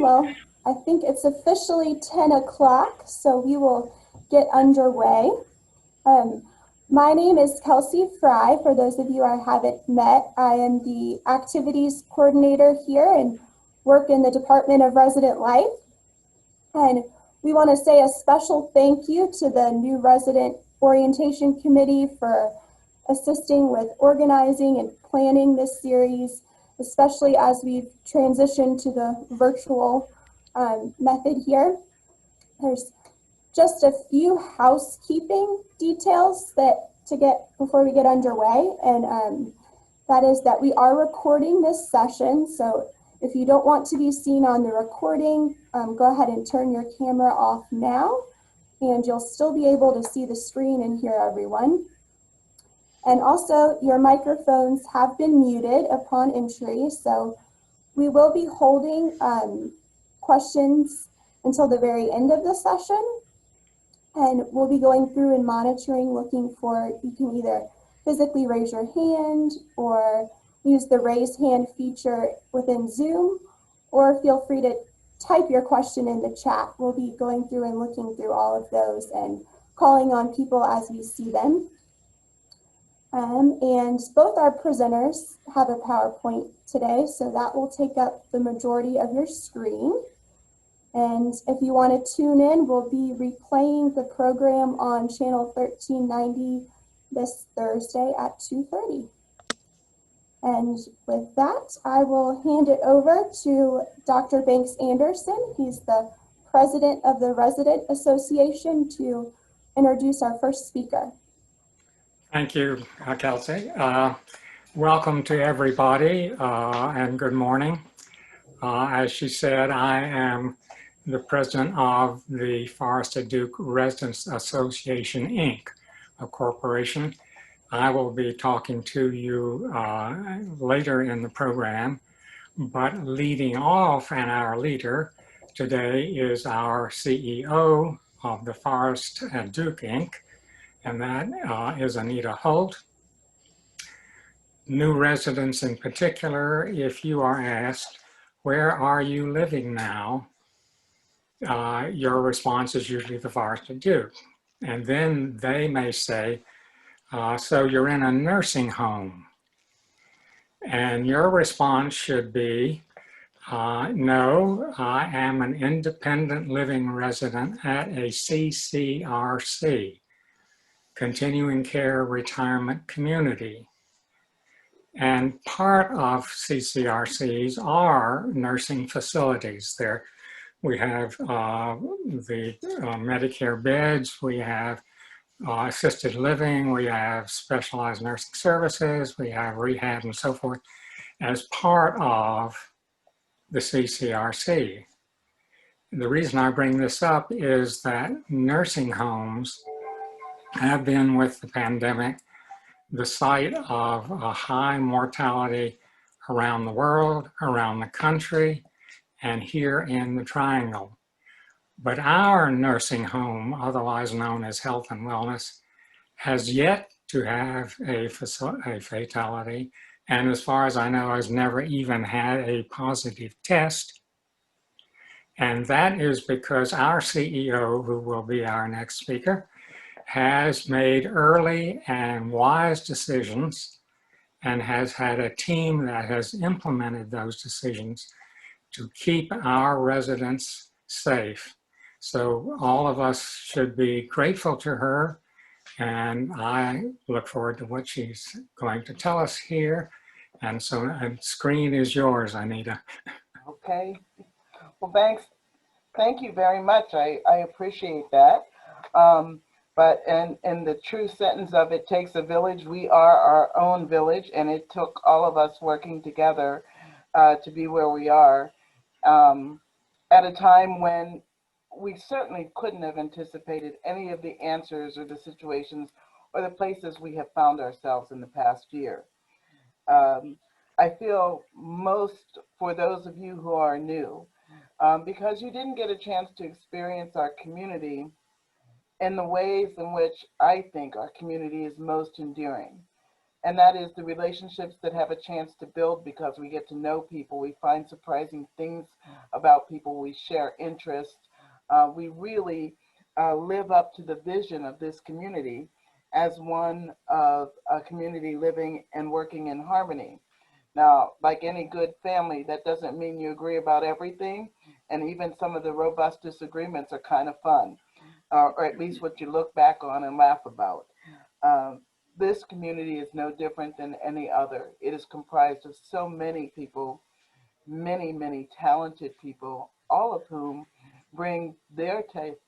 Well, I think it's officially 10 o'clock, so we will get underway. My name is Kelsey Fry. For those of you I haven't met, I am the activities coordinator here and work in the Department of Resident Life. And we want to say a special thank you to the new Resident Orientation Committee for assisting with organizing and planning this series, especially as we've transitioned to the virtual method here. There's just a few housekeeping details before we get underway, and that is that we are recording this session. So if you don't want to be seen on the recording, go ahead and turn your camera off now, and you'll still be able to see the screen and hear everyone. And also, your microphones have been muted upon entry, so we will be holding questions until the very end of the session. And we'll be going through and monitoring, looking for, you can either physically raise your hand or use the raise hand feature within Zoom, or feel free to type your question in the chat. We'll be going through and looking through all of those and calling on people as we see them. And both our presenters have a PowerPoint today, so that will take up the majority of your screen. And if you want to tune in, we'll be replaying the program on channel 1390 this Thursday at 2:30. And with that, I will hand it over to Dr. Banks Anderson. He's the president of the Resident Association, to introduce our first speaker. Thank you, Kelsey. Welcome to everybody, and good morning. As she said, I am the president of the Forest at Duke Residents Association, Inc., a corporation. I will be talking to you later in the program, but leading off, and our leader today is our CEO of the Forest at Duke, Inc., and that is Anita Holt. New residents in particular, if you are asked, where are you living now? Your response is usually the Forest at Duke. And then they may say, so you're in a nursing home. And your response should be, no, I am an independent living resident at a CCRC, Continuing Care Retirement Community. And part of CCRCs are nursing facilities. We have the Medicare beds, we have assisted living, we have specialized nursing services, we have rehab and so forth as part of the CCRC. The reason I bring this up is that nursing homes have been, with the pandemic, the site of a high mortality around the world, around the country, and here in the Triangle. But our nursing home, otherwise known as Health and Wellness, has yet to have a fatality, and as far as I know, has never even had a positive test. And that is because our CEO, who will be our next speaker, has made early and wise decisions and has had a team that has implemented those decisions to keep our residents safe. So all of us should be grateful to her, and I look forward to what she's going to tell us here. And so the screen is yours, Anita. Okay. Well, thank you very much. I appreciate that. But in the true sentence of it takes a village, we are our own village, and it took all of us working together to be where we are at a time when we certainly couldn't have anticipated any of the answers or the situations or the places we have found ourselves in the past year. I feel most for those of you who are new, because you didn't get a chance to experience our community in the ways in which I think our community is most enduring. And that is the relationships that have a chance to build because we get to know people. We find surprising things about people. We share interests. We really live up to the vision of this community as one of a community living and working in harmony. Now, like any good family, that doesn't mean you agree about everything. And even some of the robust disagreements are kind of fun, or at least what you look back on and laugh about. Um, this community is no different than any other. It is comprised of so many people, many, many talented people, all of whom bring their taste,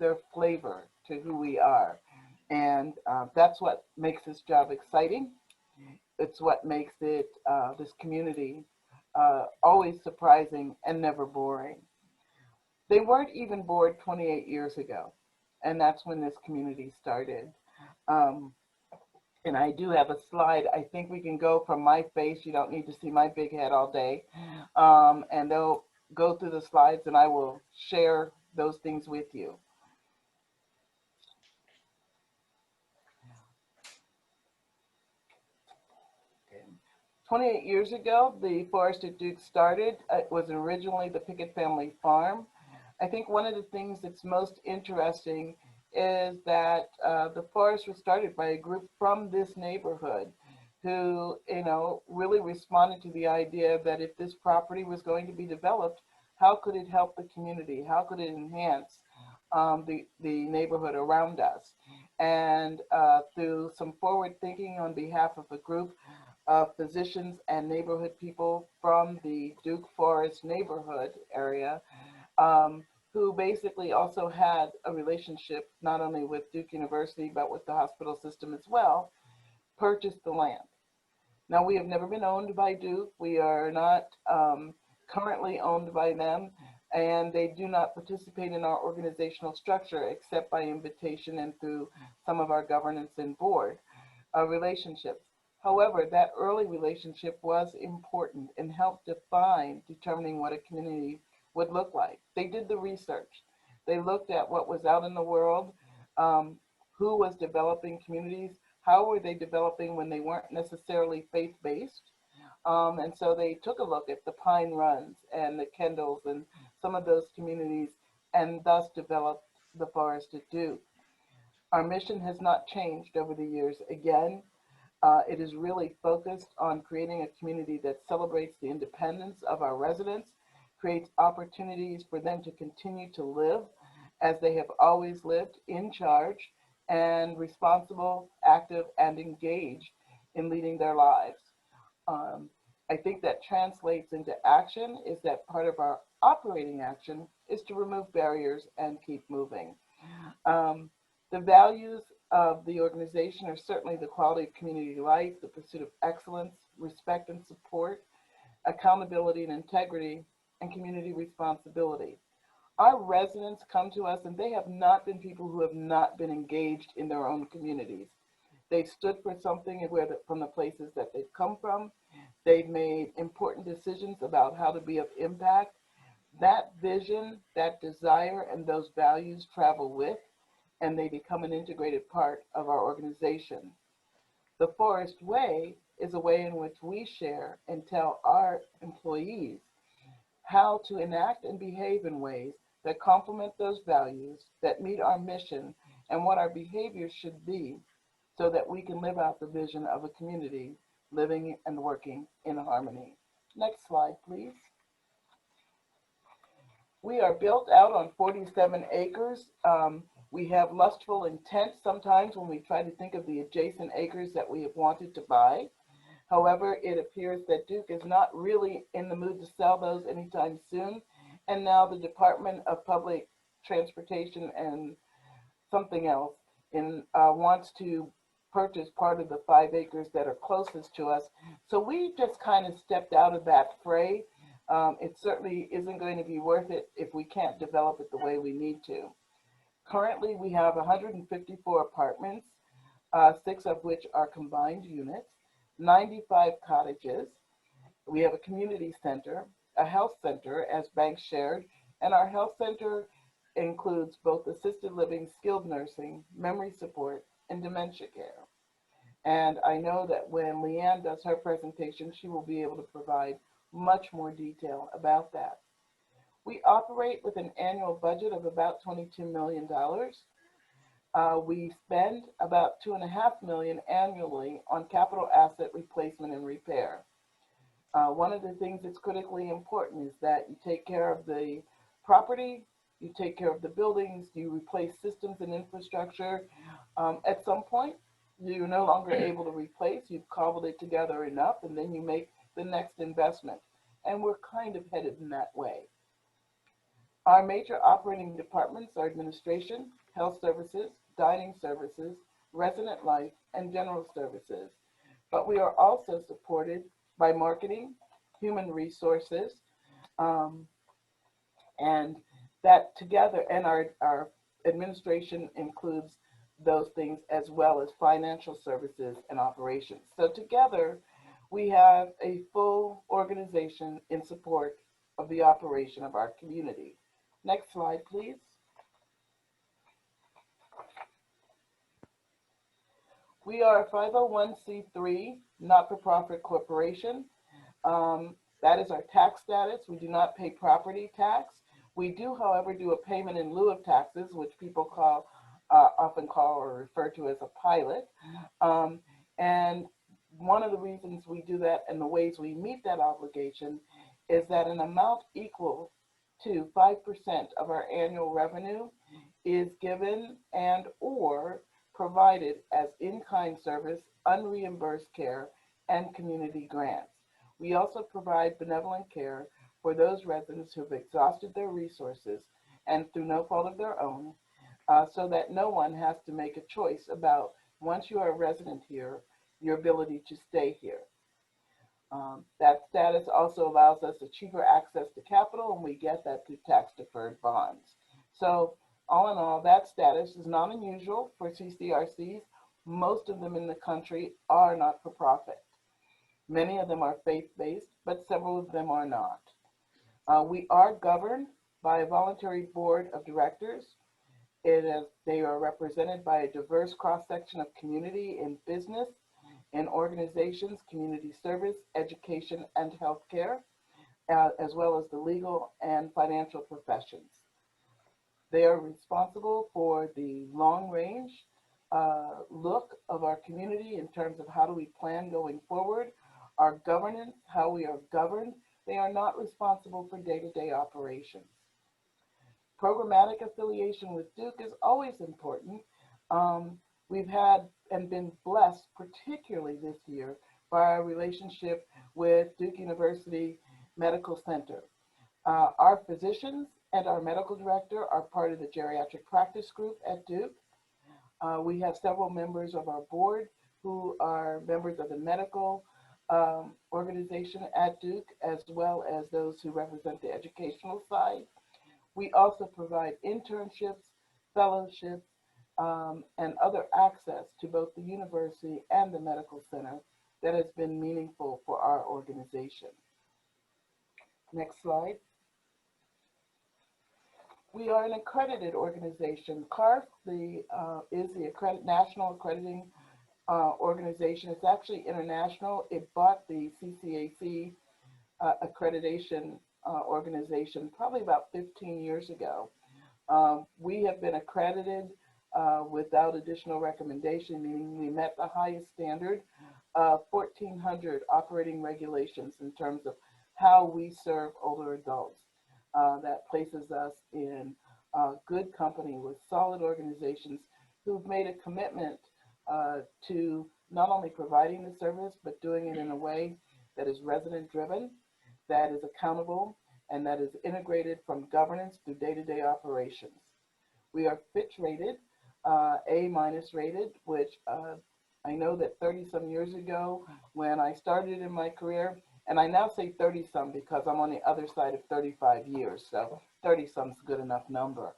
their flavor to who we are. And that's what makes this job exciting. It's what makes it, this community, always surprising and never boring. They weren't even bored 28 years ago, and that's when this community started. Um, and I do have a slide. I think we can go from my face. You don't need to see my big head all day. And they'll go through the slides, and I will share those things with you. 28 years ago, the Forest at Duke started. It was originally the Pickett family farm. I think one of the things that's most interesting is that the forest was started by a group from this neighborhood who, really responded to the idea that if this property was going to be developed, how could it help the community? How could it enhance the neighborhood around us? And through some forward thinking on behalf of a group of physicians and neighborhood people from the Duke Forest neighborhood area, who basically also had a relationship not only with Duke University, but with the hospital system as well, purchased the land. Now, we have never been owned by Duke. We are not currently owned by them, and they do not participate in our organizational structure except by invitation and through some of our governance and board relationships. However, that early relationship was important and helped define determining what a community would look like. They did the research. They looked at what was out in the world, who was developing communities, how were they developing when they weren't necessarily faith-based. And so they took a look at the Pine Runs and the Kendalls and some of those communities and thus developed the Forest at Duke. Our mission has not changed over the years. Again, it is really focused on creating a community that celebrates the independence of our residents, creates opportunities for them to continue to live as they have always lived, in charge and responsible, active, and engaged in leading their lives. I think that translates into action is that part of our operating action is to remove barriers and keep moving. The values of the organization are certainly the quality of community life, the pursuit of excellence, respect and support, accountability and integrity, and community responsibility. Our residents come to us and they have not been people who have not been engaged in their own communities. They've stood for something from the places that they've come from. They've made important decisions about how to be of impact. That vision, that desire, and those values travel with, and they become an integrated part of our organization. The Forest Way is a way in which we share and tell our employees how to enact and behave in ways that complement those values, that meet our mission, and what our behaviors should be so that we can live out the vision of a community living and working in harmony. Next slide, please. We are built out on 47 acres. We have lustful intent sometimes when we try to think of the adjacent acres that we have wanted to buy. However, it appears that Duke is not really in the mood to sell those anytime soon. And now the Department of Public Transportation and something else wants to purchase part of the 5 acres that are closest to us. So we just kind of stepped out of that fray. It certainly isn't going to be worth it if we can't develop it the way we need to. Currently, we have 154 apartments, 6 of which are combined units, 95 cottages. We have a community center, a health center, as Banks shared, and our health center includes both assisted living, skilled nursing, memory support, and dementia care. And I know that when Leanne does her presentation, she will be able to provide much more detail about that. We operate with an annual budget of about $22 million. We spend about $2.5 million annually on capital asset replacement and repair. One of the things that's critically important is that you take care of the property, you take care of the buildings, you replace systems and infrastructure. At some point, you're no longer able to replace, you've cobbled it together enough, and then you make the next investment. And we're kind of headed in that way. Our major operating departments are administration, health services, dining services, resident life, and general services. But we are also supported by marketing, human resources, and that together, and our administration includes those things as well as financial services and operations. So together, we have a full organization in support of the operation of our community. Next slide, please. We are a 501c3 not-for-profit corporation. That is our tax status. We do not pay property tax. We do, however, do a payment in lieu of taxes, which people often call or refer to as a pilot. And one of the reasons we do that and the ways we meet that obligation is that an amount equal to 5% of our annual revenue is given and or provided as in-kind service, unreimbursed care, and community grants. We also provide benevolent care for those residents who have exhausted their resources and through no fault of their own, so that no one has to make a choice about, once you are a resident here, your ability to stay here. That status also allows us a cheaper access to capital, and we get that through tax-deferred bonds. So all in all, that status is not unusual for CCRCs. Most of them in the country are not-for-profit. Many of them are faith-based, but several of them are not. We are governed by a voluntary board of directors. They are represented by a diverse cross-section of community in business, in organizations, community service, education, and healthcare, as well as the legal and financial professions. They are responsible for the long-range look of our community in terms of how do we plan going forward, our governance, how we are governed. They are not responsible for day-to-day operations. Programmatic affiliation with Duke is always important. We've had and been blessed, particularly this year, by our relationship with Duke University Medical Center. Our physicians and our medical director are part of the geriatric practice group at Duke. We have several members of our board who are members of the medical organization at Duke, as well as those who represent the educational side. We also provide internships, fellowships, and other access to both the university and the medical center that has been meaningful for our organization. Next slide. We are an accredited organization. CARF is the national accrediting organization. It's actually international. It bought the CCAC accreditation organization probably about 15 years ago. We have been accredited without additional recommendation, meaning we met the highest standard of 1,400 operating regulations in terms of how we serve older adults. That places us in good company with solid organizations who've made a commitment to not only providing the service, but doing it in a way that is resident driven, that is accountable, and that is integrated from governance through day-to-day operations. We are Fitch rated, A- rated, which I know that 30-some years ago when I started in my career, and I now say 30-some because I'm on the other side of 35 years, so 30-some's a good enough number.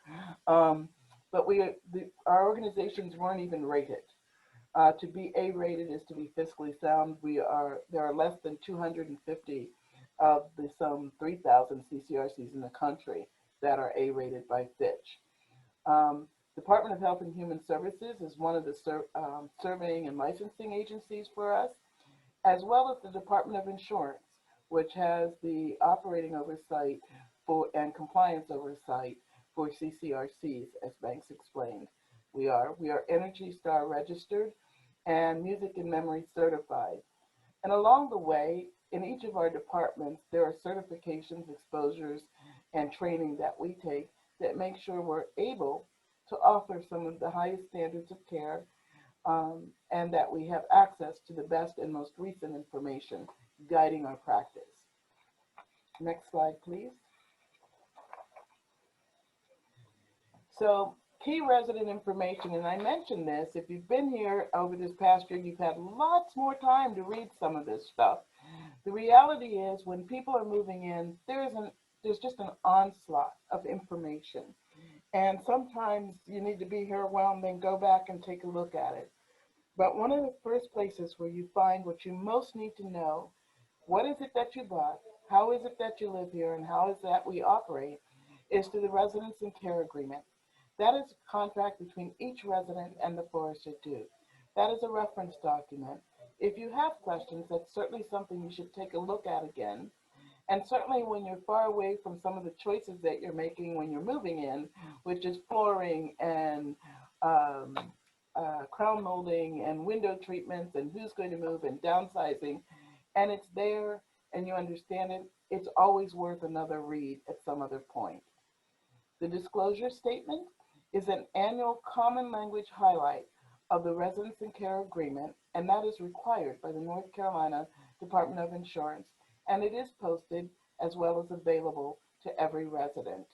But our organizations weren't even rated. To be A-rated is to be fiscally sound. There are less than 250 of the some 3,000 CCRCs in the country that are A-rated by Fitch. Department of Health and Human Services is one of the surveying and licensing agencies for us, as well as the Department of Insurance, which has the operating oversight for and compliance oversight for CCRCs, as Banks explained. We are Energy Star registered and Music and Memory certified. And along the way, in each of our departments, there are certifications, exposures, and training that we take that make sure we're able to offer some of the highest standards of care, and that we have access to the best and most recent information guiding our practice. Next slide, please. So, key resident information, and I mentioned this, if you've been here over this past year, you've had lots more time to read some of this stuff. The reality is when people are moving in, there's just an onslaught of information. And sometimes you need to be here a while and then go back and take a look at it. But one of the first places where you find what you most need to know, what is it that you bought, how is it that you live here, and how is that we operate, is through the Residence and Care Agreement. That is a contract between each resident and the Forest at Duke. That is a reference document. If you have questions, that's certainly something you should take a look at again. And certainly when you're far away from some of the choices that you're making when you're moving in, which is flooring and crown molding and window treatments and who's going to move and downsizing, and it's there and you understand it, it's always worth another read at some other point. The disclosure statement is an annual common language highlight of the Residence and Care Agreement, and that is required by the North Carolina Department of Insurance, and it is posted as well as available to every resident.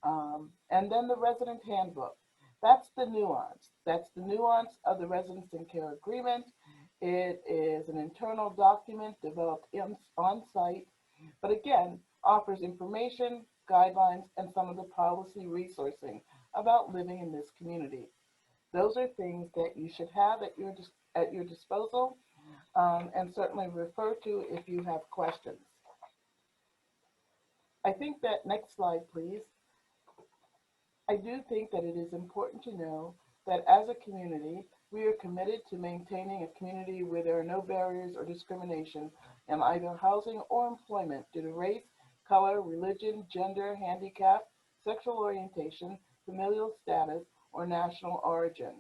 And then the Resident Handbook. That's the nuance. That's the nuance of the Residence and Care Agreement. It is an internal document developed on site, but again, offers information, guidelines, and some of the policy resourcing about living in this community. Those are things that you should have at your disposal, and certainly refer to if you have questions. I think that next slide, please. I do think that it is important to know that as a community, we are committed to maintaining a community where there are no barriers or discrimination in either housing or employment due to race, color, religion, gender, handicap, sexual orientation, familial status, or national origin.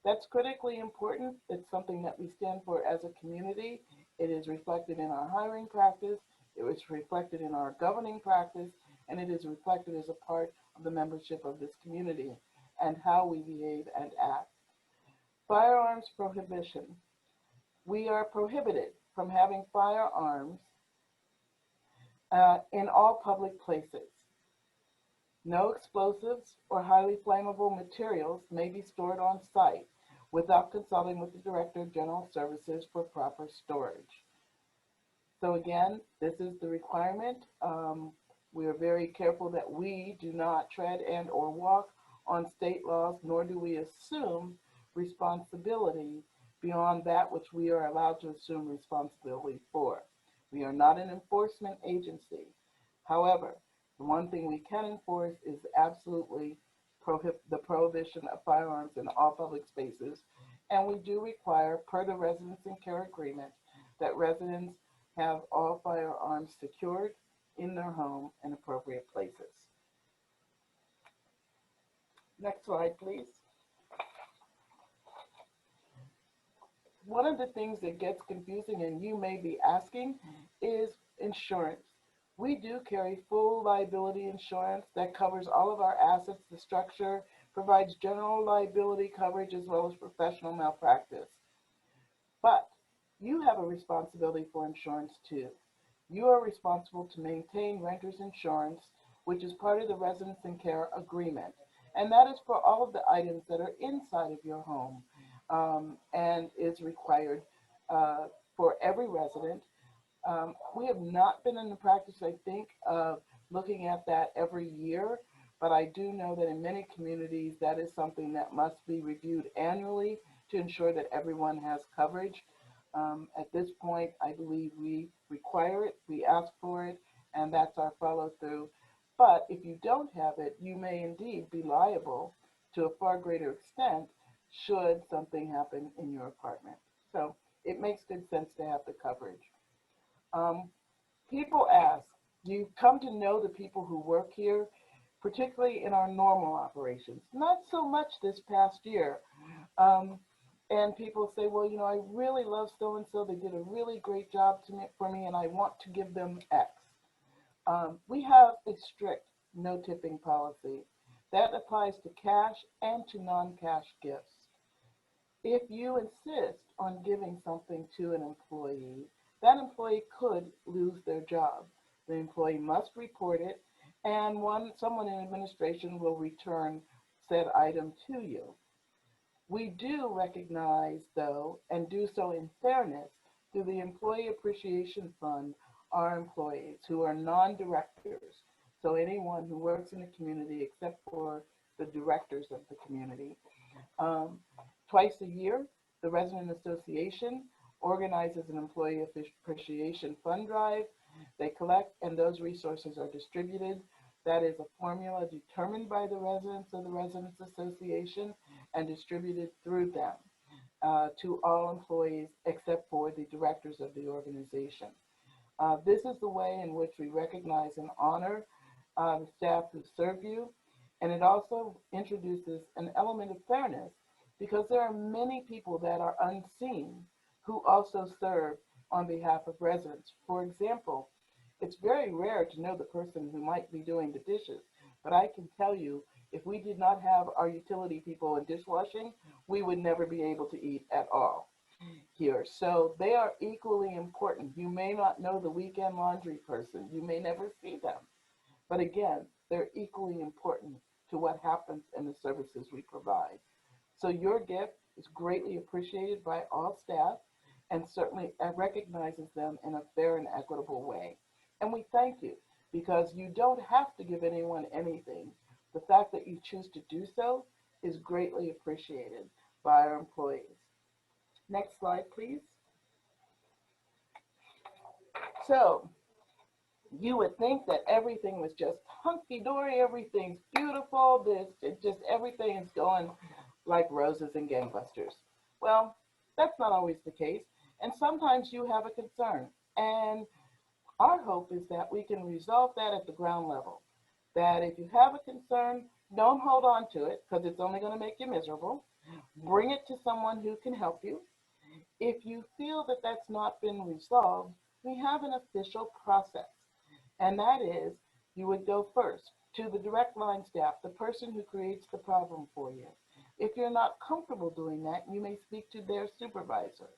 That's critically important. It's something that we stand for as a community. It is reflected in our hiring practice, it was reflected in our governing practice, and it is reflected as a part of the membership of this community and how we behave and act. Firearms prohibition. We are prohibited from having firearms in all public places. No explosives or highly flammable materials may be stored on site without consulting with the Director of General Services for proper storage. So again, this is the requirement. We are very careful that we do not tread and or walk on state laws, nor do we assume responsibility beyond that which we are allowed to assume responsibility for. We are not an enforcement agency. However, the one thing we can enforce is absolutely the prohibition of firearms in all public spaces, and we do require, per the Residence and Care Agreement, that residents have all firearms secured in their home in appropriate places. Next slide, please. One of the things that gets confusing, and you may be asking, is insurance. We do carry full liability insurance that covers all of our assets, the structure, provides general liability coverage as well as professional malpractice. But you have a responsibility for insurance too. You are responsible to maintain renter's insurance, which is part of the Residence and Care Agreement. And that is for all of the items that are inside of your home, and is required for every resident. We have not been in the practice, I think, of looking at that every year, but I do know that in many communities that is something that must be reviewed annually to ensure that everyone has coverage. At this point, I believe we require it, we ask for it, and that's our follow through. But if you don't have it, you may indeed be liable to a far greater extent should something happen in your apartment. So it makes good sense to have the coverage. People ask, you come to know the people who work here, particularly in our normal operations. Not so much this past year. And people say, well, you know, I really love so-and-so. They did a really great job for me, and I want to give them X. We have a strict no tipping policy. That applies to cash and to non-cash gifts. If you insist on giving something to an employee, that employee could lose their job. The employee must report it, and someone in administration will return said item to you. We do recognize, though, and do so in fairness, through the Employee Appreciation Fund, our employees who are non-directors, so anyone who works in the community except for the directors of the community. Twice a year, the Resident Association organizes an Employee Appreciation Fund drive. They collect, and those resources are distributed. That is a formula determined by the residents of the Residents Association and distributed through them to all employees except for the directors of the organization. This is the way in which we recognize and honor the staff who serve you, and it also introduces an element of fairness because there are many people that are unseen who also serve on behalf of residents. For example, it's very rare to know the person who might be doing the dishes, but I can tell you, if we did not have our utility people in dishwashing, we would never be able to eat at all here. So they are equally important. You may not know the weekend laundry person. You may never see them. But again, they're equally important to what happens in the services we provide. So your gift is greatly appreciated by all staff and certainly recognizes them in a fair and equitable way. And we thank you because you don't have to give anyone anything. The fact that you choose to do so is greatly appreciated by our employees. Next slide, please. So you would think that everything was just hunky-dory, everything's beautiful, everything is going like roses and gangbusters. Well, that's not always the case, and sometimes you have a concern, and our hope is that we can resolve that at the ground level, that if you have a concern, don't hold on to it because it's only going to make you miserable. Bring it to someone who can help you. If you feel that that's not been resolved, we have an official process, and that is you would go first to the direct line staff, the person who creates the problem for you. If you're not comfortable doing that, you may speak to their supervisor.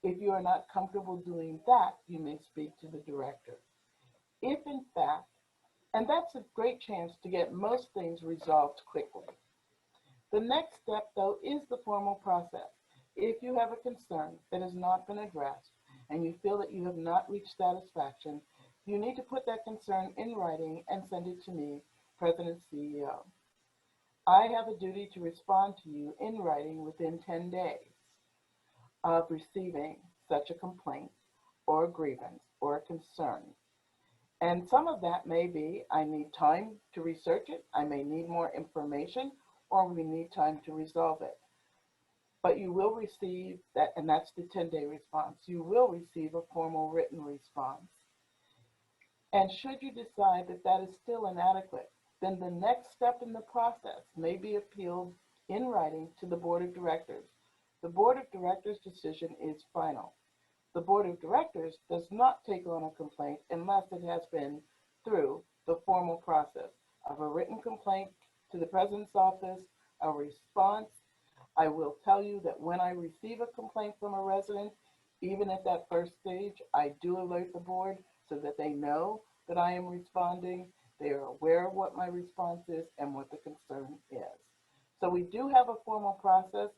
If you are not comfortable doing that, you may speak to the director. If in fact, and that's a great chance to get most things resolved quickly. The next step, though, is the formal process. If you have a concern that has not been addressed and you feel that you have not reached satisfaction, you need to put that concern in writing and send it to me, President CEO. I have a duty to respond to you in writing within 10 days of receiving such a complaint or grievance or concern. And some of that may be, I need time to research it, I may need more information, or we need time to resolve it. But you will receive that, and that's the 10-day response. You will receive a formal written response. And should you decide that that is still inadequate, then the next step in the process may be appealed in writing to the Board of Directors. The Board of Directors' decision is final. The Board of Directors does not take on a complaint unless it has been through the formal process of a written complaint to the President's office, a response. I will tell you that when I receive a complaint from a resident, even at that first stage, I do alert the board so that they know that I am responding. They are aware of what my response is and what the concern is. So we do have a formal process.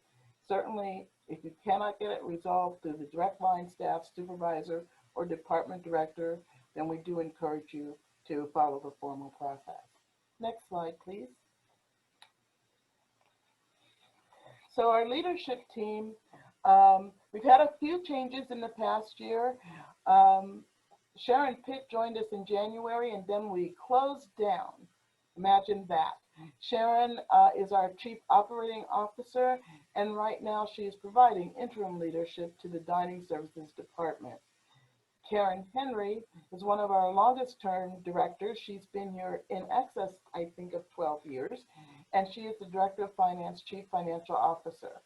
Certainly, if you cannot get it resolved through the direct line staff, supervisor, or department director, then we do encourage you to follow the formal process. Next slide, please. So our leadership team, we've had a few changes in the past year. Sharon Pitt joined us in January, and then we closed down. Imagine that. Sharon is our Chief Operating Officer, and right now she is providing interim leadership to the Dining Services Department. Karen Henry is one of our longest term directors. She's been here in excess, I think, of 12 years, and she is the Director of Finance, Chief Financial Officer.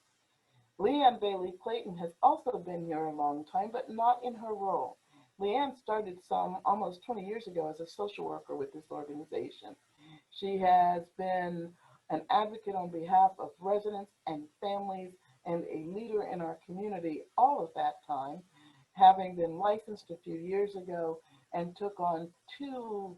Leanne Bailey Clayton has also been here a long time, but not in her role. Leanne started some almost 20 years ago as a social worker with this organization. She has been an advocate on behalf of residents and families and a leader in our community all of that time, having been licensed a few years ago and took on 2.5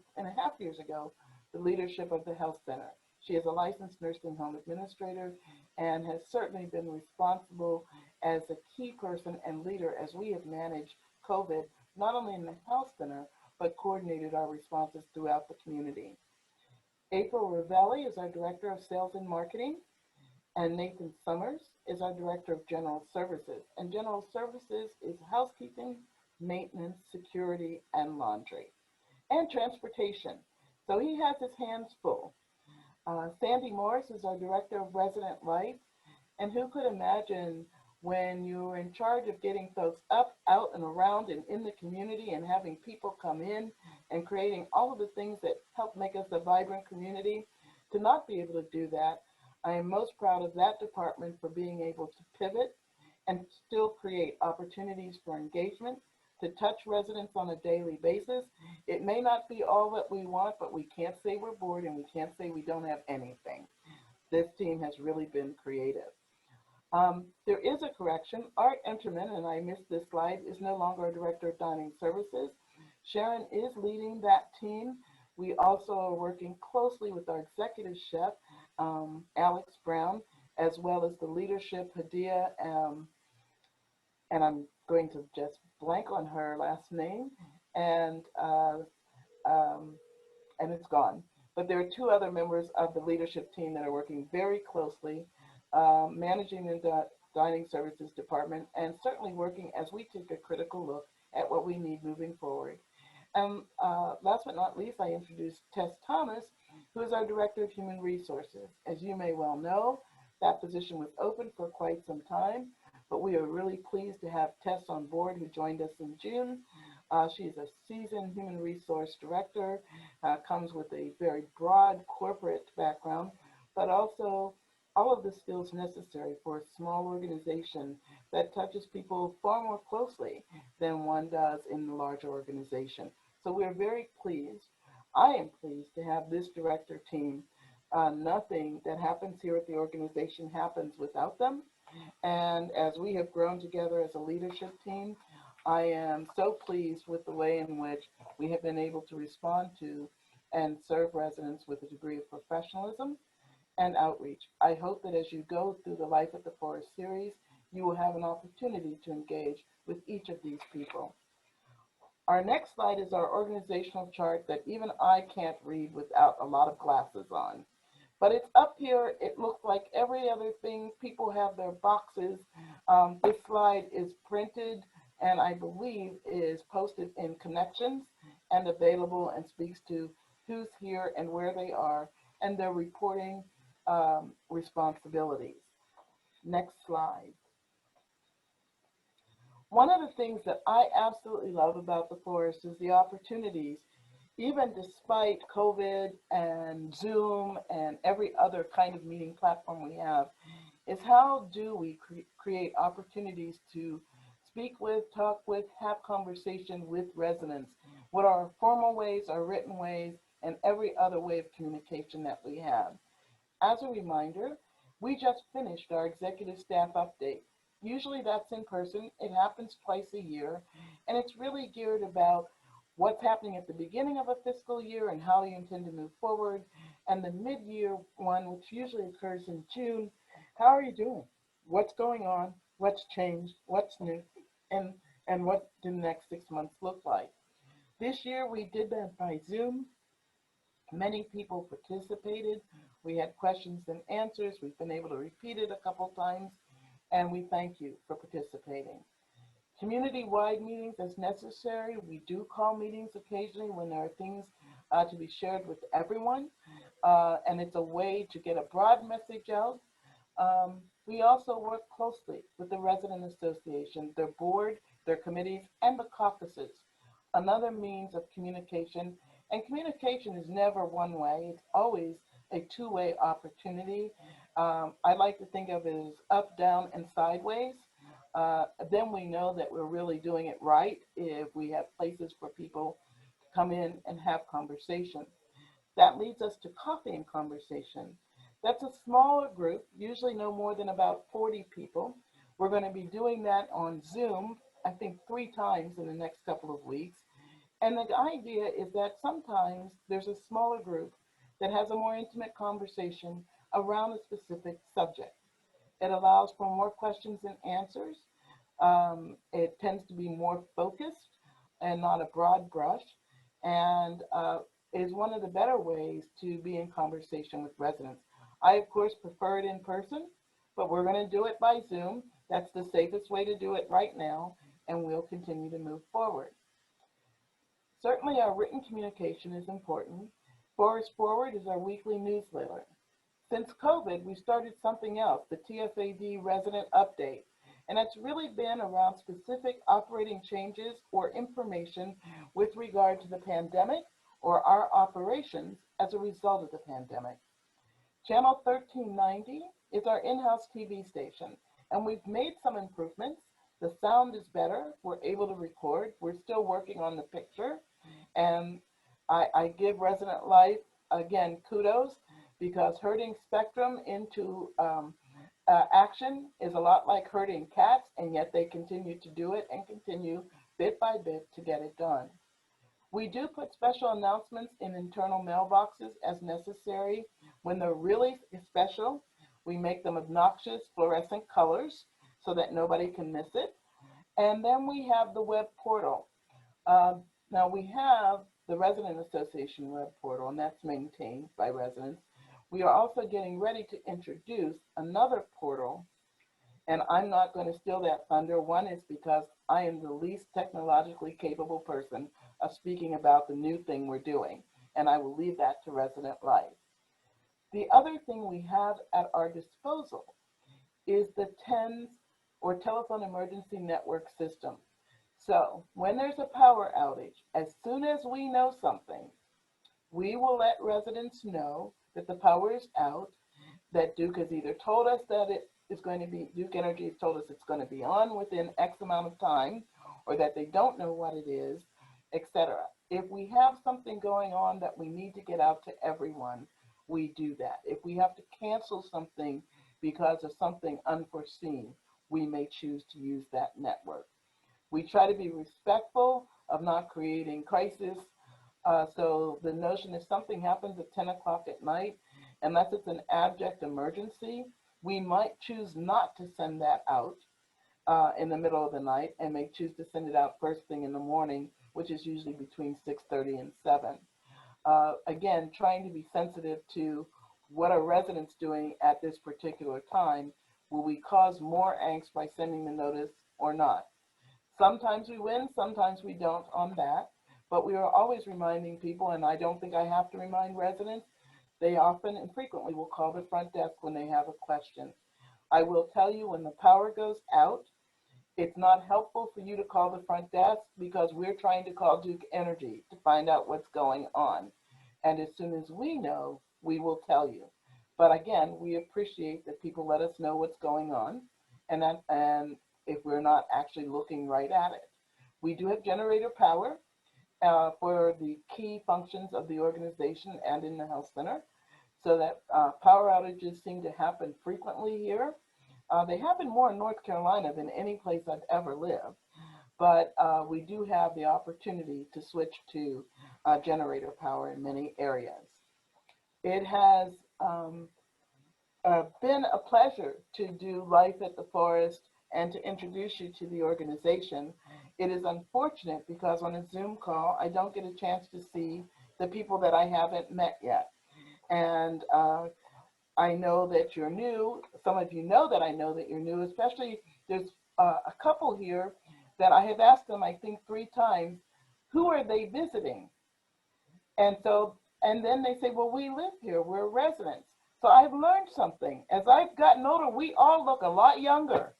years ago the leadership of the health center. She is a licensed nursing home administrator and has certainly been responsible as a key person and leader as we have managed COVID, not only in the health center, but coordinated our responses throughout the community. April Ravelli is our Director of Sales and Marketing, and Nathan Summers is our Director of General Services. And General Services is housekeeping, maintenance, security, and laundry, and transportation. So he has his hands full. Sandy Morris is our Director of Resident Life, and who could imagine when you're in charge of getting folks up, out, and around and in the community and having people come in and creating all of the things that help make us a vibrant community, to not be able to do that. I am most proud of that department for being able to pivot and still create opportunities for engagement, to touch residents on a daily basis. It may not be all that we want, but we can't say we're bored and we can't say we don't have anything. This team has really been creative. There is a correction. Art Enterman, and I missed this slide, is no longer a Director of Dining Services. Sharon is leading that team. We also are working closely with our executive chef, Alex Brown, as well as the leadership, Hadia, and I'm going to just blank on her last name, and it's gone. But there are two other members of the leadership team that are working very closely, managing the Dining Services Department, and certainly working as we take a critical look at what we need moving forward. And last but not least, I introduced Tess Thomas, who is our Director of Human Resources. As you may well know, that position was open for quite some time, but we are really pleased to have Tess on board, who joined us in June. She is a seasoned human resource director, comes with a very broad corporate background, but also all of the skills necessary for a small organization that touches people far more closely than one does in the larger organization. So we're very pleased. I am pleased to have this director team. Nothing that happens here at the organization happens without them. And as we have grown together as a leadership team, I am so pleased with the way in which we have been able to respond to and serve residents with a degree of professionalism and outreach. I hope that as you go through the Life at the Forest series, you will have an opportunity to engage with each of these people. Our next slide is our organizational chart that even I can't read without a lot of glasses on. But it's up here. It looks like every other thing. People have their boxes. This slide is printed and I believe is posted in Connections and available and speaks to who's here and where they are and their reporting responsibilities. Next slide. One of the things that I absolutely love about the forest is the opportunities, even despite COVID and Zoom and every other kind of meeting platform we have, is how do we create opportunities to speak with, talk with, have conversation with residents? What are our formal ways, our written ways, and every other way of communication that we have? As a reminder, we just finished our executive staff update. Usually that's in person. It happens twice a year, and it's really geared about what's happening at the beginning of a fiscal year and how you intend to move forward, and the mid-year one, which usually occurs in June. How are you doing? What's going on? What's changed? What's new? And what do the next 6 months look like? This year we did that by Zoom. Many people participated. We had questions and answers. We've been able to repeat it a couple times, and we thank you for participating. Community-wide meetings as necessary. We do call meetings occasionally when there are things to be shared with everyone. and it's a way to get a broad message out. We also work closely with the resident association, their board, their committees, and the caucuses. Another means of communication, and communication is never one way, it's always a two-way opportunity. I like to think of it as up, down, and sideways. Then we know that we're really doing it right if we have places for people to come in and have conversations. That leads us to coffee and conversation. That's a smaller group, usually no more than about 40 people. We're going to be doing that on Zoom, I think 3 times in the next couple of weeks. And the idea is that sometimes there's a smaller group that has a more intimate conversation around a specific subject. It allows for more questions and answers. It tends to be more focused and not a broad brush, and is one of the better ways to be in conversation with residents. I, of course, prefer it in person, but we're going to do it by Zoom. That's the safest way to do it right now, and we'll continue to move forward. Certainly, our written communication is important. Forest Forward is our weekly newsletter. Since COVID, we started something else, the TFAD Resident Update, and it's really been around specific operating changes or information with regard to the pandemic or our operations as a result of the pandemic. Channel 1390 is our in-house TV station, and we've made some improvements. The sound is better. We're able to record. We're still working on the picture, and I give Resident Life, again, kudos, because herding Spectrum into action is a lot like herding cats, and yet they continue to do it and continue bit by bit to get it done. We do put special announcements in internal mailboxes as necessary. When they're really special, we make them obnoxious fluorescent colors so that nobody can miss it. And then we have the web portal. Now we have the Resident Association web portal, and that's maintained by residents. We are also getting ready to introduce another portal, and I'm not going to steal that thunder. One is because I am the least technologically capable person of speaking about the new thing we're doing, and I will leave that to Resident Life. The other thing we have at our disposal is the TENS, or Telephone Emergency Network System. So when there's a power outage, as soon as we know something, we will let residents know that the power is out, that Duke has either told us that it is going to be, Duke Energy has told us it's going to be on within X amount of time, or that they don't know what it is, etc. If we have something going on that we need to get out to everyone, we do that. If we have to cancel something because of something unforeseen, we may choose to use that network. We try to be respectful of not creating crisis. So the notion if something happens at 10 o'clock at night, unless it's an abject emergency, we might choose not to send that out in the middle of the night, and may choose to send it out first thing in the morning, which is usually between 6:30 and 7. Again, trying to be sensitive to what are residents doing at this particular time. Will we cause more angst by sending the notice or not? Sometimes we win, sometimes we don't on that, but we are always reminding people, and I don't think I have to remind residents, they often and frequently will call the front desk when they have a question. I will tell you, when the power goes out, it's not helpful for you to call the front desk, because we're trying to call Duke Energy to find out what's going on. And as soon as we know, we will tell you. But again, we appreciate that people let us know what's going on, and if we're not actually looking right at it. We do have generator power for the key functions of the organization and in the health center, so that power outages seem to happen frequently here. They happen more in North Carolina than any place I've ever lived, but we do have the opportunity to switch to generator power in many areas. It has been a pleasure to do Life at the Forest and to introduce you to the organization. It is unfortunate because on a Zoom call, I don't get a chance to see the people that I haven't met yet. And I know that you're new. Some of you know that I know that you're new, especially there's a couple here that I have asked them, I think 3 times, who are they visiting? And so And then they say, well, we live here, we're residents. So I've learned something. As I've gotten older, we all look a lot younger.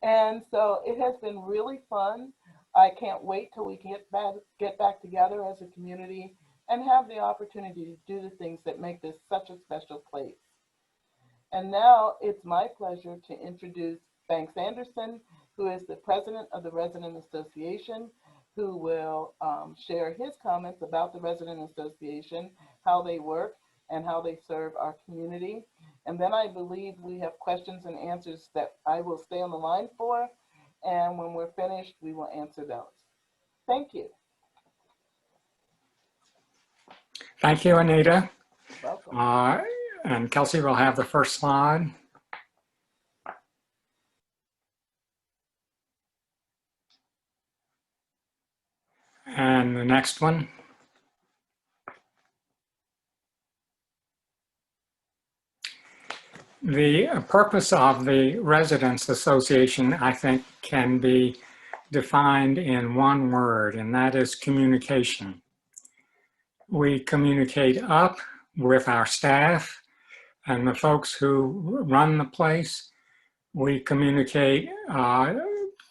And so it has been really fun. I can't wait till we get back together as a community and have the opportunity to do the things that make this such a special place. And now it's my pleasure to introduce Banks Anderson, who is the president of the Resident Association, who will share his comments about the Resident Association, how they work, and how they serve our community. And then I believe we have questions and answers that I will stay on the line for. And when we're finished, we will answer those. Thank you. Thank you, Anita. Welcome. And Kelsey will have the first slide. And the next one. The purpose of the Residents Association, I think, can be defined in one word, and that is communication. We communicate up with our staff and the folks who run the place. We communicate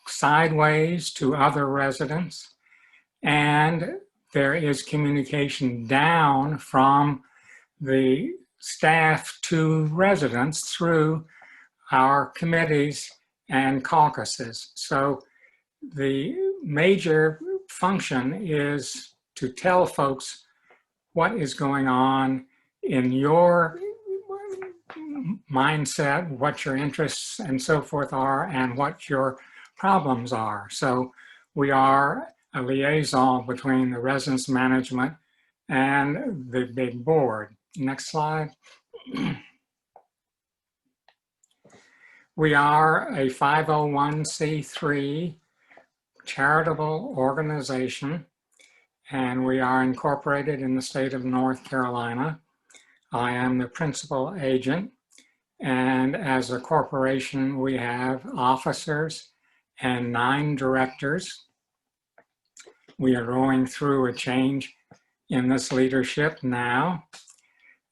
sideways to other residents, and there is communication down from the staff to residents through our committees and caucuses. So the major function is to tell folks what is going on in your mindset, what your interests and so forth are, and what your problems are. So we are a liaison between the residence management and the big board. Next slide. We are a 501c3 charitable organization, and we are incorporated in the state of North Carolina. I am the principal agent, and as a corporation, we have officers and 9 directors. We are going through a change in this leadership now.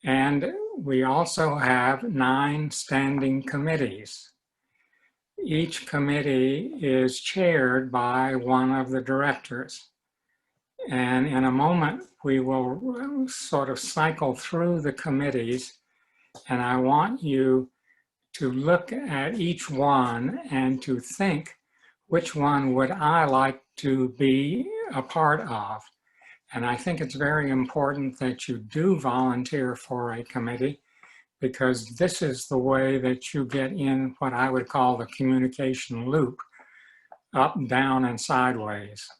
And we also have 9 standing committees. Each committee is chaired by one of the directors. And in a moment, we will sort of cycle through the committees. And I want you to look at each one and to think, which one would I like to be a part of? And I think it's very important that you do volunteer for a committee, because this is the way that you get in what I would call the communication loop, up, down, and sideways.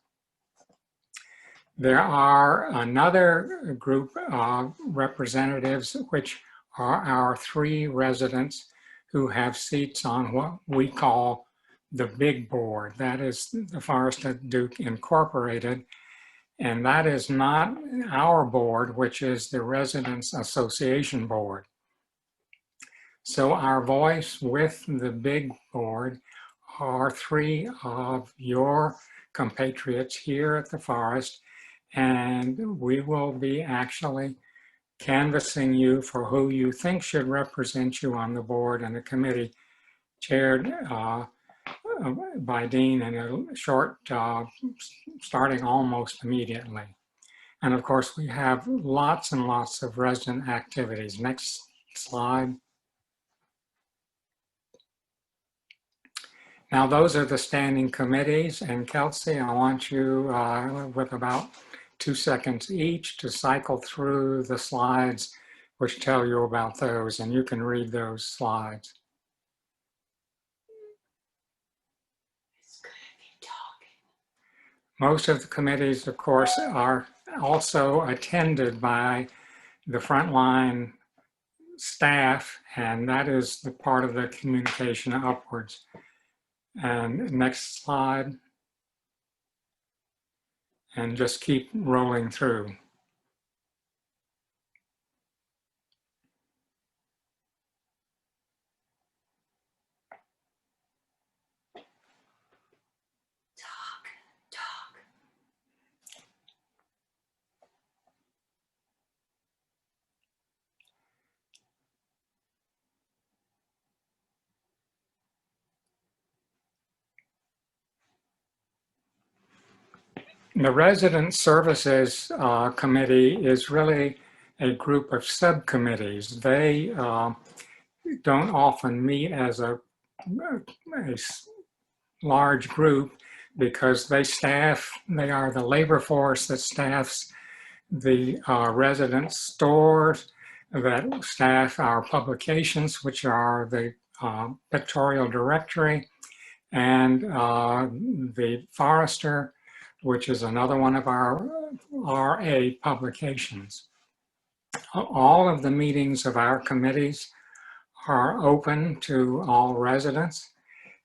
There are another group of representatives, which are our 3 residents who have seats on what we call the big board. That is the Forest at Duke Incorporated. And that is not our board, which is the Residents Association Board. So our voice with the big board are 3 of your compatriots here at the Forest, and we will be actually canvassing you for who you think should represent you on the board and the committee, chaired by Dean in a short, starting almost immediately. And of course, we have lots and lots of resident activities. Next slide. Now, those are the standing committees. And Kelsey, I want you, with about 2 seconds each, to cycle through the slides which tell you about those, and you can read those slides. Most of the committees, of course, are also attended by the frontline staff, and that is the part of the communication upwards. And next slide. And just keep rolling through. The Resident Services Committee is really a group of subcommittees. They don't often meet as a large group because they are the labor force that staffs the resident stores, that staff our publications, which are the pictorial directory, and the Forester, which is another one of our RA publications. All of the meetings of our committees are open to all residents.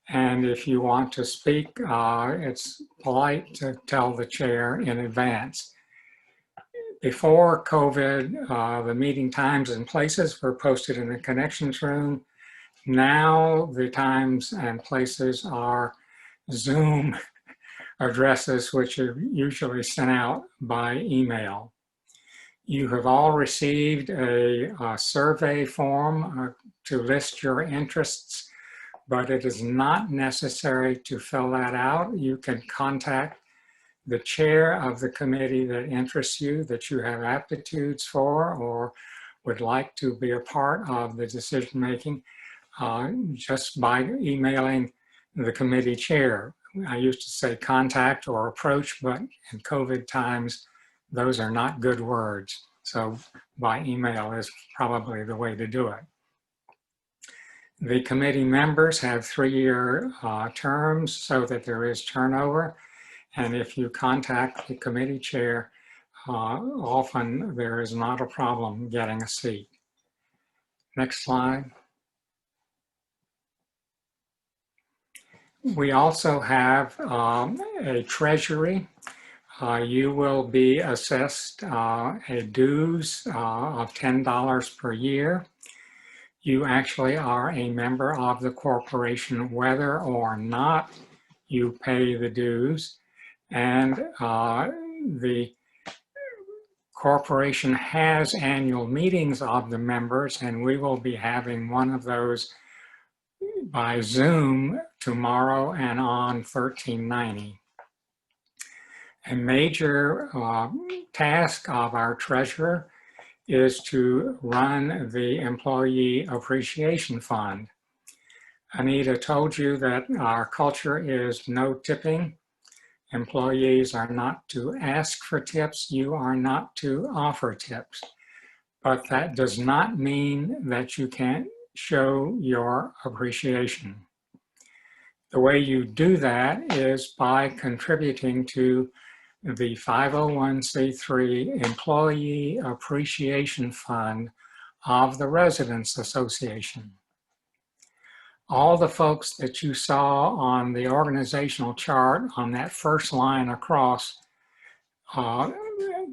And if you want to speak, it's polite to tell the chair in advance. Before COVID, the meeting times and places were posted in the connections room. Now the times and places are Zoom addresses, which are usually sent out by email. You have all received a survey form to list your interests, but it is not necessary to fill that out. You can contact the chair of the committee that interests you, that you have aptitudes for, or would like to be a part of the decision-making, just by emailing the committee chair. I used to say contact or approach, but in COVID times, those are not good words. So by email is probably the way to do it. The committee members have 3-year terms so that there is turnover. And if you contact the committee chair, often there is not a problem getting a seat. Next slide. We also have a treasury. You will be assessed a dues of $10 per year. You actually are a member of the corporation, whether or not you pay the dues. And the corporation has annual meetings of the members, and we will be having one of those by Zoom tomorrow and on 1390. A major task of our treasurer is to run the Employee Appreciation Fund. Anita told you that our culture is no tipping. Employees are not to ask for tips. You are not to offer tips. But that does not mean that you can't show your appreciation. The way you do that is by contributing to the 501c3 Employee Appreciation Fund of the Residents Association. All the folks that you saw on the organizational chart on that first line across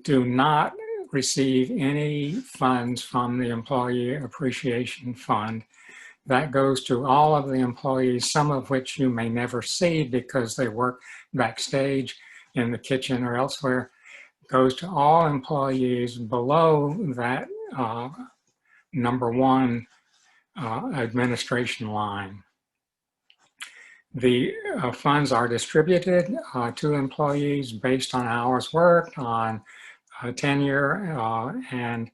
do not receive any funds from the Employee Appreciation Fund. That goes to all of the employees, some of which you may never see because they work backstage in the kitchen or elsewhere. It goes to all employees below that number 1 administration line. The funds are distributed to employees based on hours worked, on tenure, and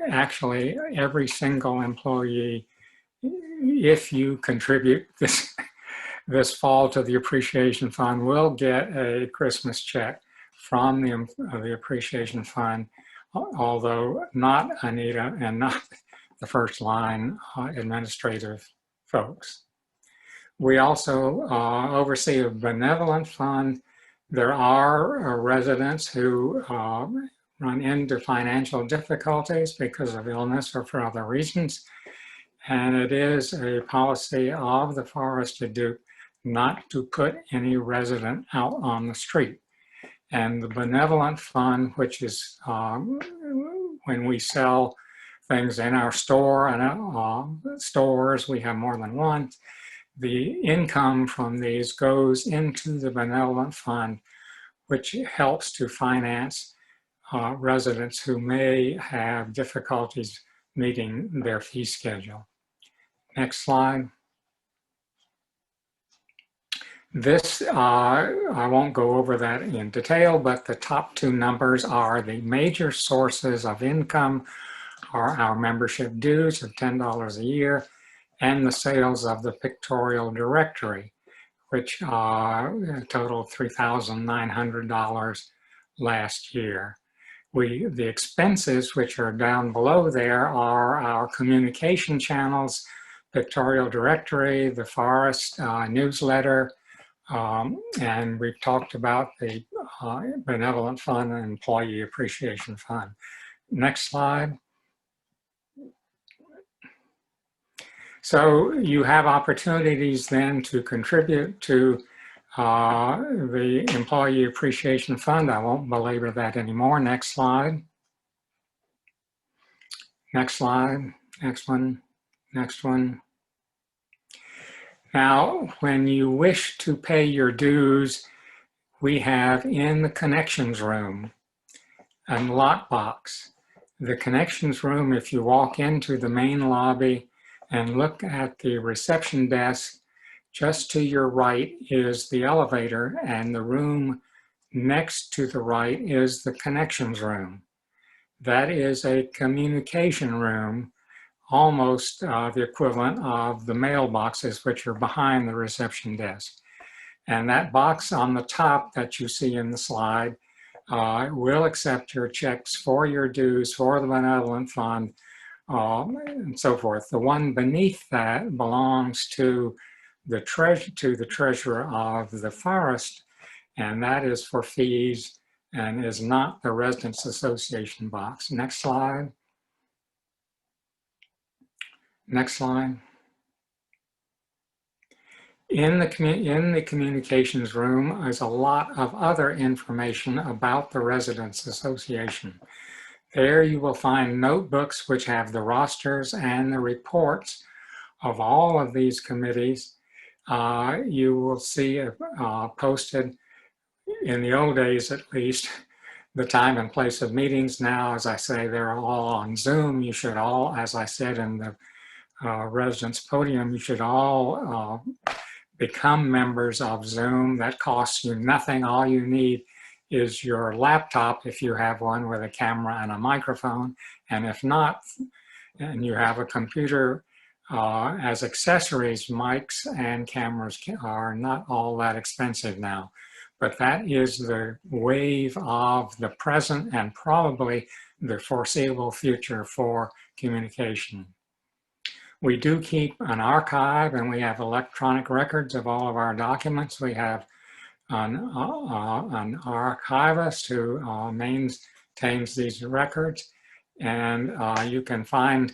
actually every single employee, if you contribute this fall to the Appreciation Fund, will get a Christmas check from the Appreciation Fund, although not Anita and not the first line administrative folks. We also oversee a benevolent fund. There are residents who run into financial difficulties because of illness or for other reasons. And it is a policy of the Forester Duke not to put any resident out on the street. And the benevolent fund, which is when we sell things in our store and stores, we have more than one, the income from these goes into the benevolent fund, which helps to finance residents who may have difficulties meeting their fee schedule. Next slide. This, I won't go over that in detail, but the top two numbers are the major sources of income are our membership dues of $10 a year and the sales of the pictorial directory, which totaled $3,900 last year. The expenses, which are down below there, are our communication channels, pictorial directory, the forest newsletter, and we've talked about the benevolent fund and employee appreciation fund. Next slide. So you have opportunities then to contribute to the Employee Appreciation Fund. I won't belabor that anymore. Next slide. Next slide. Next one. Next one. Now, when you wish to pay your dues, we have in the connections room a lockbox. The connections room, if you walk into the main lobby and look at the reception desk, just to your right is the elevator, and the room next to the right is the connections room. That is a communication room, almost the equivalent of the mailboxes, which are behind the reception desk. And that box on the top that you see in the slide will accept your checks for your dues, for the benevolent fund, and so forth. The one beneath that belongs to the treasurer of the forest, and that is for fees and is not the Residents Association box. Next slide. Next slide. In the communications room is a lot of other information about the Residents Association. There you will find notebooks which have the rosters and the reports of all of these committees. You will see posted, in the old days at least, the time and place of meetings. Now, as I say, they're all on Zoom. You should all, as I said in the residence podium, you should all become members of Zoom. That costs you nothing. All you need is your laptop, if you have one with a camera and a microphone. And if not, and you have a computer, as accessories, mics and cameras are not all that expensive now. But that is the wave of the present and probably the foreseeable future for communication. We do keep an archive, and we have electronic records of all of our documents. We have an archivist who maintains these records, and you can find,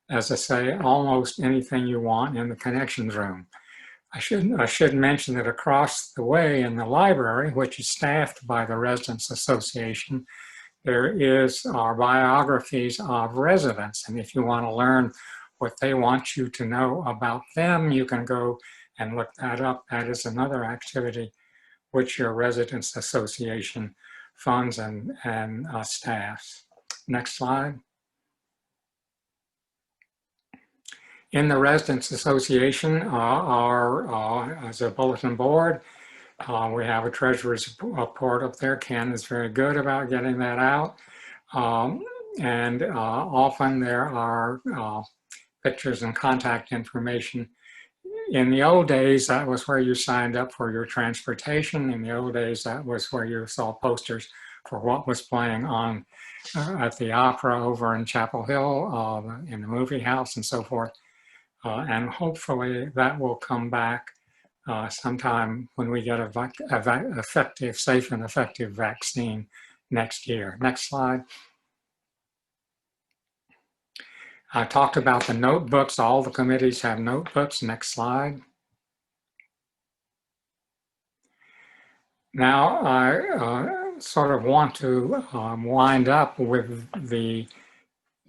as I say, almost anything you want in the connections room. I should mention that across the way in the library, which is staffed by the Residents Association, there is our biographies of residents. And if you want to learn what they want you to know about them, you can go and look that up. That is another activity which your Residents Association funds and staffs. Next slide. In the Residents Association, as a bulletin board, we have a treasurer's report up there. Ken is very good about getting that out. And often there are pictures and contact information. In the old days, that was where you signed up for your transportation. In the old days, that was where you saw posters for what was playing on at the opera over in Chapel Hill, in the movie house and so forth. And hopefully that will come back sometime when we get a safe and effective vaccine next year. Next slide. I talked about the notebooks. All the committees have notebooks. Next slide. Now I sort of want to wind up with the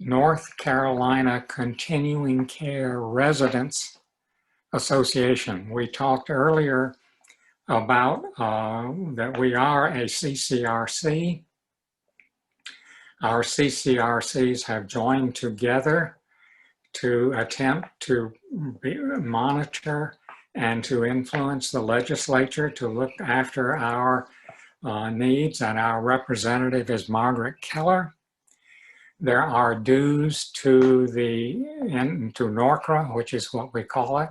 North Carolina Continuing Care Residents Association. We talked earlier about that we are a CCRC. Our CCRCs have joined together to attempt to monitor and to influence the legislature to look after our needs, and our representative is Margaret Keller. There are dues to NORCRA, which is what we call it,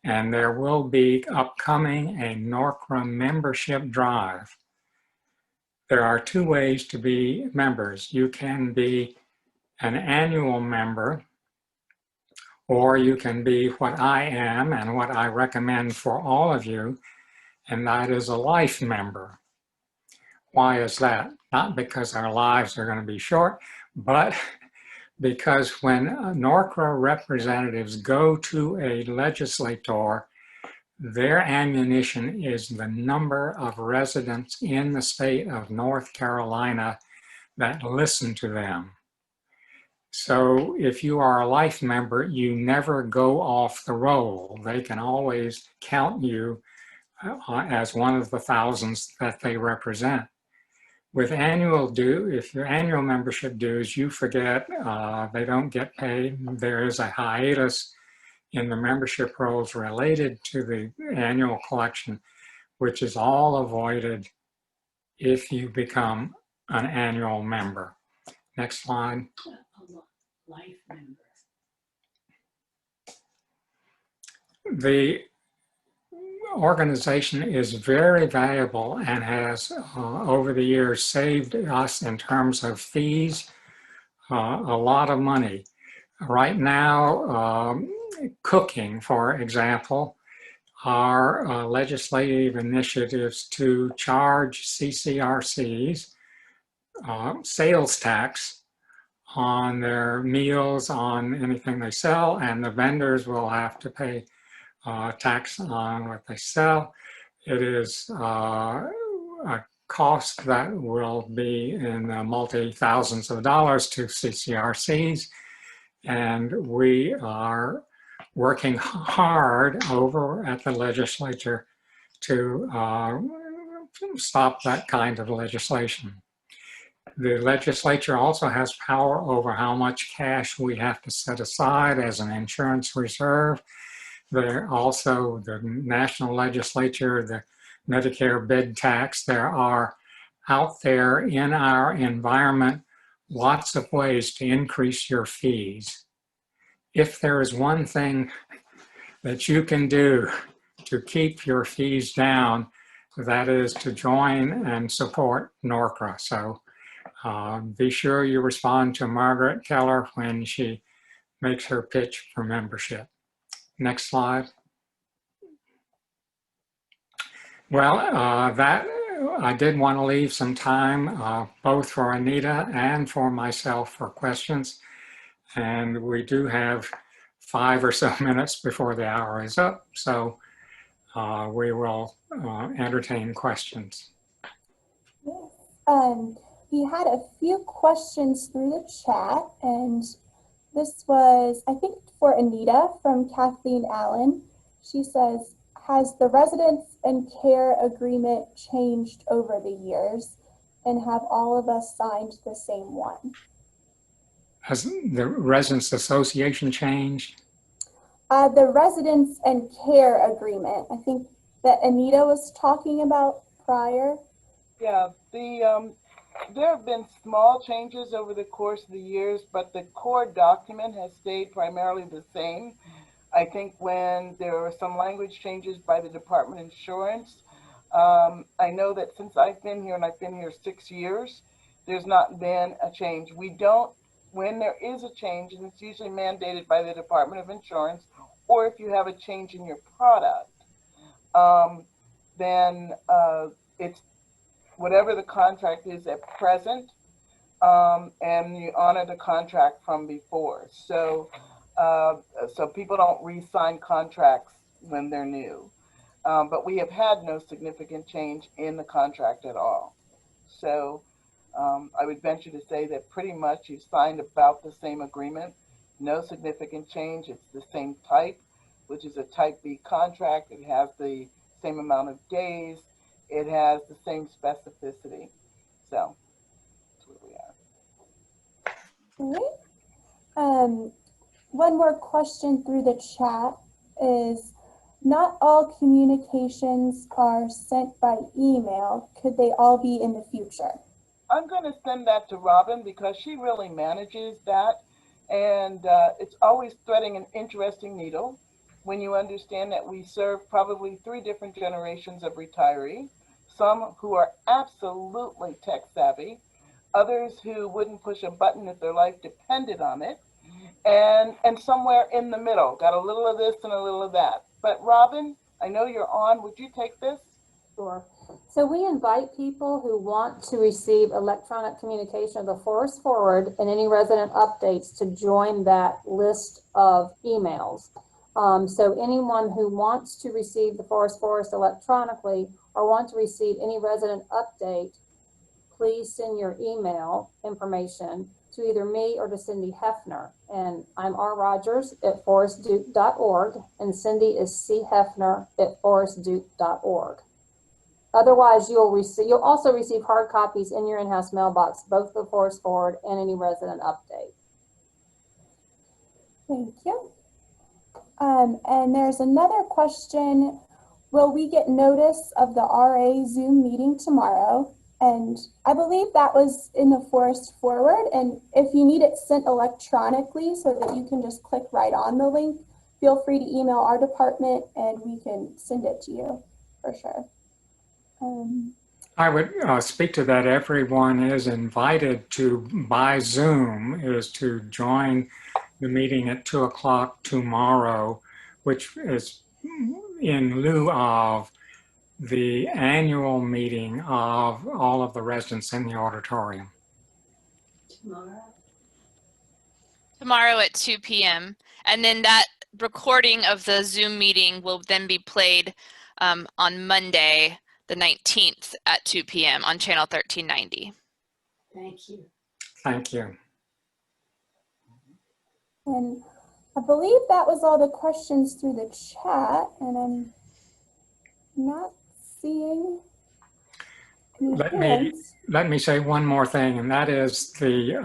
and there will be upcoming a NORCRA membership drive. There are two ways to be members. You can be an annual member, or you can be what I am and what I recommend for all of you, and that is a life member. Why is that? Not because our lives are going to be short, but because when NORCRA representatives go to a legislator, their ammunition is the number of residents in the state of North Carolina that listen to them. So if you are a life member, you never go off the roll. They can always count you as one of the thousands that they represent. With annual due, if your annual membership dues, you forget, they don't get paid. There is a hiatus in the membership rolls related to the annual collection, which is all avoided if you become an annual member. Next slide. Life member. The organization is very valuable and has over the years saved us in terms of fees a lot of money. Right now, cooking, for example, are legislative initiatives to charge CCRCs sales tax on their meals, on anything they sell, and the vendors will have to pay tax on what they sell. It is a cost that will be in the multi-thousands of dollars to CCRCs, and we are working hard over at the legislature to stop that kind of legislation. The legislature also has power over how much cash we have to set aside as an insurance reserve. There also the national legislature, the Medicare bed tax. There are out there in our environment lots of ways to increase your fees. If there is one thing that you can do to keep your fees down, that is to join and support NORCRA. So be sure you respond to Margaret Keller when she makes her pitch for membership. Next slide. Well, I did want to leave some time both for Anita and for myself for questions. And we do have 5 or so minutes before the hour is up. So we will entertain questions. Yes. We had a few questions through the chat, and this was, I think, for Anita from Kathleen Allen. She says, has the residence and care agreement changed over the years, and have all of us signed the same one? Has the Residents Association changed? The residence and care agreement, I think that Anita was talking about prior. Yeah, there have been small changes over the course of the years, but the core document has stayed primarily the same. I think when there were some language changes by the Department of Insurance, I know that since I've been here, and I've been here 6 years, there's not been a change. We don't, when there is a change, and it's usually mandated by the Department of Insurance, or if you have a change in your product, then it's whatever the contract is at present, and you honor the contract from before. So, so people don't re-sign contracts when they're new. But we have had no significant change in the contract at all. So I would venture to say that pretty much you've signed about the same agreement, no significant change. It's the same type, which is a type B contract. It has the same amount of days. It has the same specificity. So that's where we are. All right. One more question through the chat is, not all communications are sent by email. Could they all be in the future? I'm going to send that to Robin because she really manages that. And it's always threading an interesting needle when you understand that we serve probably 3 different generations of retiree, some who are absolutely tech savvy, others who wouldn't push a button if their life depended on it, and somewhere in the middle, got a little of this and a little of that. But Robin, I know you're on. Would you take this? Sure. So we invite people who want to receive electronic communication of the Forest Forward and any resident updates to join that list of emails. So anyone who wants to receive the Forest electronically or want to receive any resident update, please send your email information to either me or to Cindy Hefner. And I'm rrogers@forestduke.org and Cindy is chefner@forestduke.org. Otherwise, you'll also receive hard copies in your in-house mailbox, both the Forest Forward and any resident update. Thank you. And there's another question. Will we get notice of the RA Zoom meeting tomorrow? And I believe that was in the Forest Forward. And if you need it sent electronically so that you can just click right on the link, feel free to email our department and we can send it to you for sure. I would speak to that. Everyone is invited to, by Zoom, is to join the meeting at 2 o'clock tomorrow, which is in lieu of the annual meeting of all of the residents in the auditorium. Tomorrow at 2 p.m. And then that recording of the Zoom meeting will then be played on Monday, the 19th at 2 p.m. on channel 1390. Thank you. Thank you. And I believe that was all the questions through the chat, and I'm not seeing any hands. Let me say one more thing, and that is the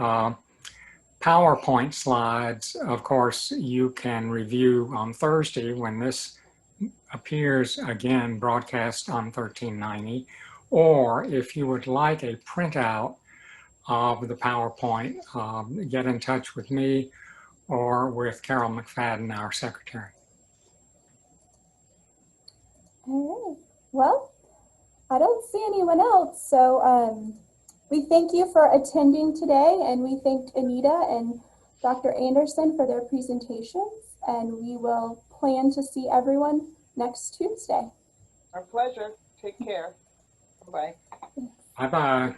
PowerPoint slides. Of course, you can review on Thursday when this appears again broadcast on 1390, or if you would like a printout of the PowerPoint, get in touch with me or with Carol McFadden, our secretary. All right. Well, I don't see anyone else, so we thank you for attending today, and we thank Anita and Dr. Anderson for their presentations, and we will plan to see everyone next Tuesday. Our pleasure. Take care. Bye-bye. Bye-bye.